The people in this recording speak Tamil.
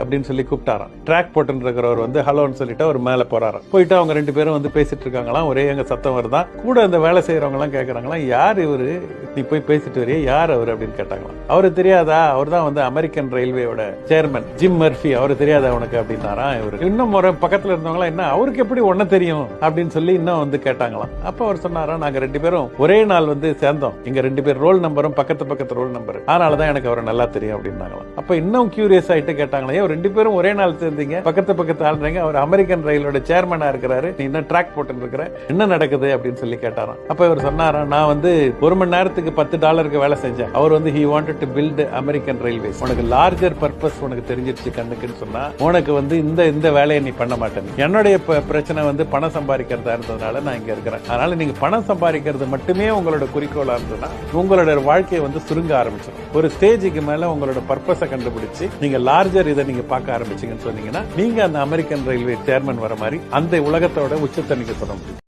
அப்படின்னு சொல்லி கூப்பிட்டாராம். ட்ராக் போட்டு இருக்கிறவர் வந்து ஹலோன்னு சொல்லிட்டு அவர் மேல போறாராம். போயிட்டு அவங்க 2 பேரும் வந்து பேசிட்டு இருக்காங்களாம். ஒரே எங்க சத்தம் வருதான். கூட அந்த வேலை செய்யறவங்க எல்லாம் கேக்குறாங்களாம், யார் இவரு, நீ போய் பேசிட்டு வரைய, யார் அவரு அப்படின்னு கேட்டாங்களாம். அவரு தெரியாதா, அவர் தான் வந்து அமெரிக்கன் ரயில்வேயோட சேர்மன் ஜிம் மர்ஃபி, அவரு தெரியாதா உனக்கு அப்படின்னாராம். இவரு இன்னும் ஒரு பக்கத்துல இருந்தவங்களா, என்ன அவருக்கு எப்படி ஒன்ன தெரியும் அப்படின்னு சொல்லி இன்னும் வந்து கேட்டாங்களாம். அப்ப அவர் சொன்னாரா, நாங்க 2 பேரும் ஒரே நாள் வந்து சேர்ந்தோம், எங்க 2 பேர் ரோல் நம்பரும் பக்கத்து ரோல் நம்பர், அதனாலதான் எனக்கு அவரை நல்லா தெரியும் அப்படின்னாங்களாம். அப்ப இன்னும் கியூரியஸ் ஆயிட்டு கேட்டாங்களே, 2 பேரும் ஒரே நாள் சேர்ந்தீங்க, பக்கத்து ஆளுறீங்க, அவர் அமெரிக்கன் ரயிலோட சேர்மனா இருக்கிறாரு, நீ என்ன ட்ராக் போட்டு இருக்கிற, என்ன நடக்குது அப்படின்னு சொல்லி கேட்டாராம். அப்ப இவர் சொன்னாராம், நான் வந்து 1 மணி நேரத்துக்கு $10 வேலை செஞ்சேன். அவர் வந்து he wanted to build American Railways. உனக்கு லார்ஜர் பர்பஸ் உனக்கு தெரிஞ்சிருச்சு கண்ணுக்குன்னு சொன்னா, உனக்கு வந்து இந்த வேலையை நீ பண்ண மாட்டேன். என்னுடைய பிரச்சனை வந்து பணம் சம்பாதிக்கிறதா இருந்ததுனால நான் இங்க இருக்கிறேன். அதனால நீங்க பணம் சம்பாதிக்கிறது மட்டுமே உங்களோட குறிக்கோளா இருந்ததுன்னா உங்களோட வாழ்க்கையை வந்து சுருங்க ஆரம்பிச்சிடும். ஒரு ஸ்டேஜுக்கு மேல உங்களோட பர்பஸை கண்டுபிடிச்சு நீங்க லார்ஜர் இதை நீங்க பார்க்க ஆரம்பிச்சீங்கன்னு சொன்னீங்கன்னா, நீங்க அந்த அமெரிக்கன் ரயில்வே சேர்மன் வர மாதிரி அந்த உலகத்தோட உச்சத்தை நீங்க சொல்ல முடியும்.